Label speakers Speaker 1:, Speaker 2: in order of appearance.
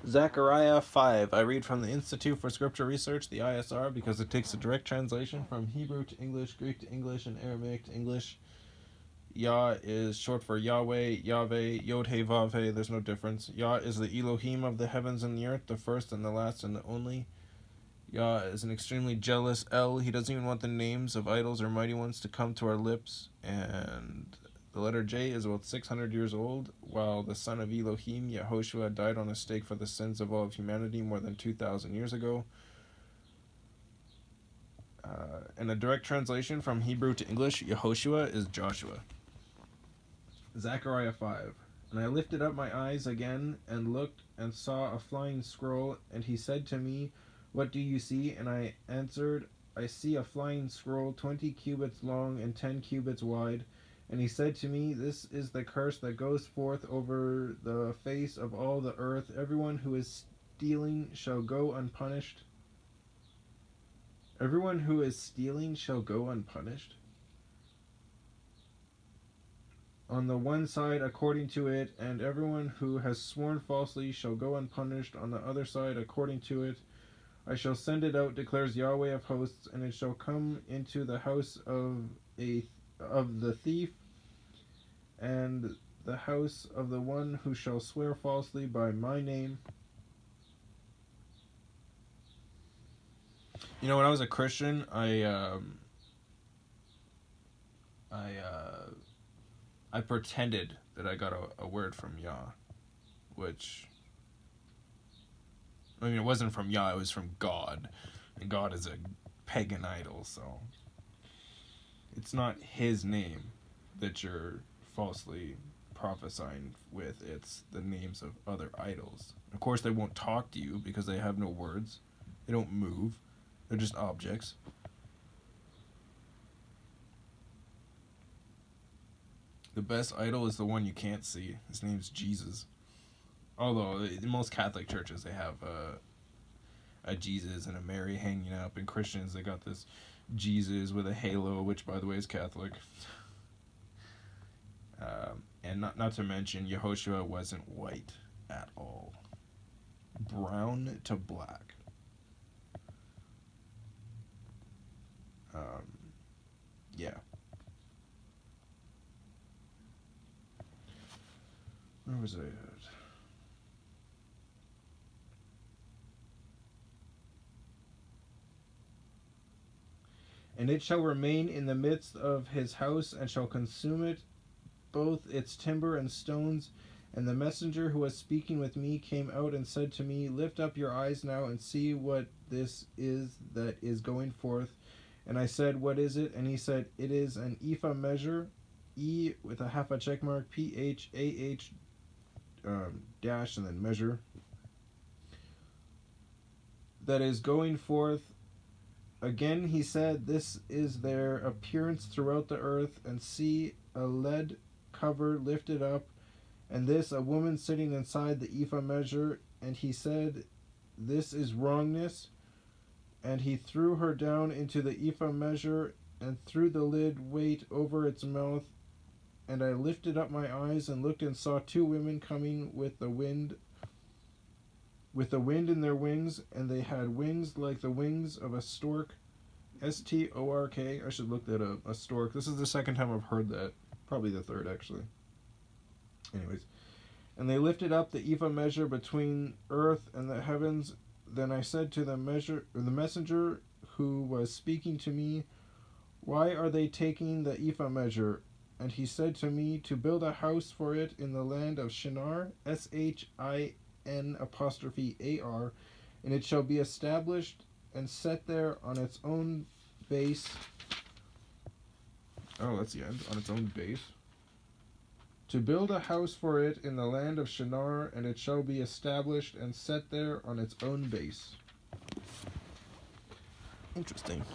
Speaker 1: Zechariah 5. I read from the Institute for Scripture Research, the ISR, because it takes a direct translation from Hebrew to English, Greek to English, and Aramaic to English. Yah is short for YahWeh, Yahweh, Yod-He, Vav-He, there's no difference. Yah is the Elohim of the heavens and the earth, the first and the last and the only. Yah is an extremely jealous El. He doesn't even want the names of idols or mighty ones to come to our lips. And the letter J is about 600 years old, while the son of Elohim, Yehoshua, died on a stake for the sins of all of humanity more than 2,000 years ago. And a direct translation from Hebrew to English, Yehoshua is Joshua. Zechariah 5. And I lifted up my eyes again and looked and saw a flying scroll, and he said to me, "What do you see?" And I answered, "I see a flying scroll 20 cubits long and 10 cubits wide." And he said to me, "This is the curse that goes forth over the face of all the earth. Everyone who is stealing shall go unpunished." Everyone who is stealing shall go unpunished. On the one side according to it, and everyone who has sworn falsely shall go unpunished on the other side according to it. I shall send it out, declares YahWeh of hosts, and it shall come into the house of the thief, and the house of the one who shall swear falsely by my name. You know, when I was a Christian, I pretended that I got a word from Yah, which, I mean, it wasn't from Yah, it was from God, and God is a pagan idol, so it's not his name that you're falsely prophesying with, it's the names of other idols. Of course, they won't talk to you because they have no words, they don't move, they're just objects. The best idol is the one you can't see. His name's Jesus. Although in most Catholic churches they have a Jesus and a Mary hanging up, and Christians they got this Jesus with a halo, which by the way is Catholic. And not to mention Yehoshua wasn't white at all. Brown to black. Yeah. Where was I at? And it shall remain in the midst of his house, and shall consume it, both its timber and stones. And the messenger who was speaking with me came out and said to me, "Lift up your eyes now and see what this is that is going forth." And I said, "What is it?" And he said, "It is an ephah measure, E with a half a check mark, PHAH dash and then measure, that is going forth. Again he said, "This is their appearance throughout the earth, and see a lead cover lifted up, and this a woman sitting inside the ephah measure." And he said, "This is wrongness." And he threw her down into the ephah measure, and threw the lid weight over its mouth. And I lifted up my eyes and looked, and saw two women coming with the wind in their wings, and they had wings like the wings of a stork. Stork. I should look that up. A stork. This is the second time I've heard that. Probably the third, actually. Anyways. And they lifted up the ephah measure between earth and the heavens. Then I said to the messenger who was speaking to me, "Why are they taking the ephah measure?" And he said to me, "To build a house for it in the land of Shinar, Shin', and it shall be established and set there on its own base." Oh, that's the end. On its own base. "To build a house for it in the land of Shinar, and it shall be established and set there on its own base." Interesting.